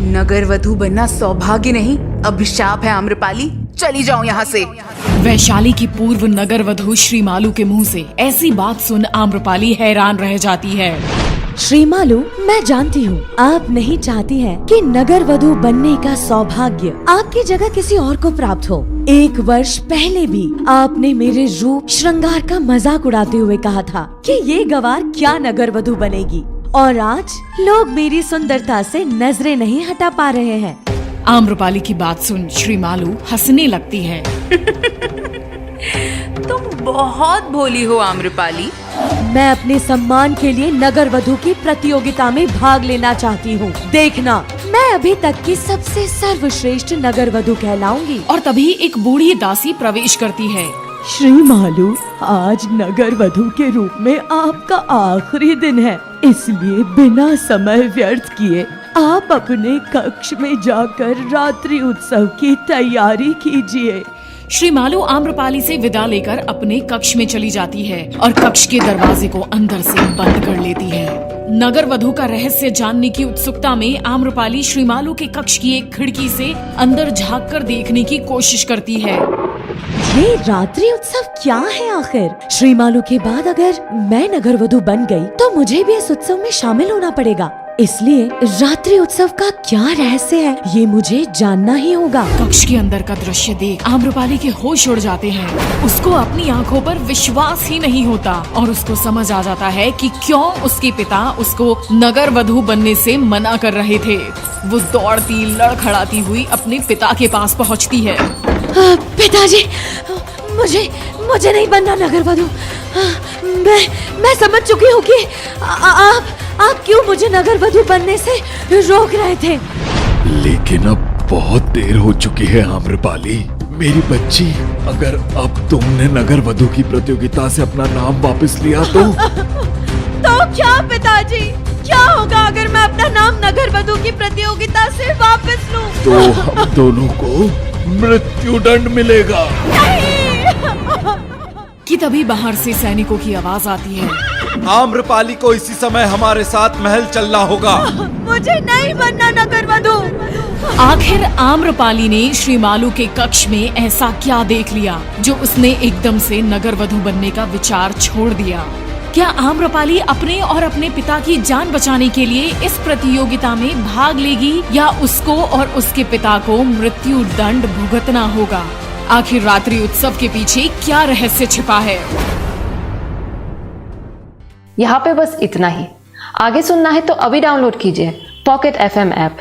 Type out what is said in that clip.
नगर वधू बनना सौभाग्य नहीं, अभिशाप है आम्रपाली। चली जाओ यहाँ से। वैशाली की पूर्व नगर वधू श्रीमालू के मुंह से ऐसी बात सुन आम्रपाली हैरान रह जाती है। श्रीमालू, मैं जानती हूँ आप नहीं चाहती हैं कि नगर वधू बनने का सौभाग्य आपकी जगह किसी और को प्राप्त हो। 1 वर्ष पहले भी आपने मेरे रूप श्रृंगार का मजाक उड़ाते हुए कहा था कि ये गवार क्या नगर वधू बनेगी, और आज लोग मेरी सुंदरता से नजरें नहीं हटा पा रहे हैं। आम्रपाली की बात सुन श्रीमालू हंसने लगती है। तुम बहुत भोली हो आम्रपाली। मैं अपने सम्मान के लिए नगर वधू की प्रतियोगिता में भाग लेना चाहती हूँ। देखना, मैं अभी तक की सबसे सर्वश्रेष्ठ नगर वधू कहलाऊंगी। और तभी एक बूढ़ी दासी प्रवेश करती है। श्रीमालू, आज नगर वधू के रूप में आपका आखिरी दिन है, इसलिए बिना समय व्यर्थ किए आप अपने कक्ष में जाकर रात्रि उत्सव की तैयारी कीजिए। श्रीमालू आम्रपाली से विदा लेकर अपने कक्ष में चली जाती है और कक्ष के दरवाजे को अंदर से बंद कर लेती है। नगर वधू का रहस्य जानने की उत्सुकता में आम्रपाली श्रीमालू के कक्ष की एक खिड़की से अंदर झांक कर देखने की कोशिश करती है। ये रात्रि उत्सव क्या है आखिर? श्रीमालू के बाद अगर मैं नगर वधू बन गई तो मुझे भी इस उत्सव में शामिल होना पड़ेगा, इसलिए रात्रि उत्सव का क्या रहस्य है ये मुझे जानना ही होगा। कक्ष के अंदर का दृश्य देख आम्रपाली के होश उड़ जाते हैं। उसको अपनी आंखों पर विश्वास ही नहीं होता और उसको समझ आ जाता है कि क्यों उसके पिता उसको नगर वधू बनने से मना कर रहे थे। वो दौड़ती लड़खड़ाती हुई अपने पिता के पास पहुंचती है। पिताजी, मुझे नहीं बनना नगर वधू। मैं समझ चुकी हूँ कि आप क्यों मुझे नगर वधू बनने से रोक रहे थे। लेकिन अब बहुत देर हो चुकी है आम्रपाली, मेरी बच्ची। अगर अब तुमने नगर वधू की प्रतियोगिता से अपना नाम वापस लिया तो क्या पिताजी, क्या होगा अगर मैं अपना नाम नगर वधू की प्रतियोगिता से वापस लूं? तो हम दोनों को मृत्यु दंड मिलेगा। कि तभी बाहर से सैनिकों की आवाज आती है। आम्रपाली को इसी समय हमारे साथ महल चलना होगा। मुझे नहीं बनना नगर वधू। आखिर आम्रपाली ने श्रीमालू के कक्ष में ऐसा क्या देख लिया जो उसने एकदम से नगर वधू बनने का विचार छोड़ दिया? क्या आम्रपाली अपने और अपने पिता की जान बचाने के लिए इस प्रतियोगिता में भाग लेगी या उसको और उसके पिता को मृत्यु दंड भुगतना होगा? आखिर रात्रि उत्सव के पीछे क्या रहस्य छिपा है? यहाँ पे बस इतना ही। आगे सुनना है तो अभी डाउनलोड कीजिए पॉकेट FM ऐप।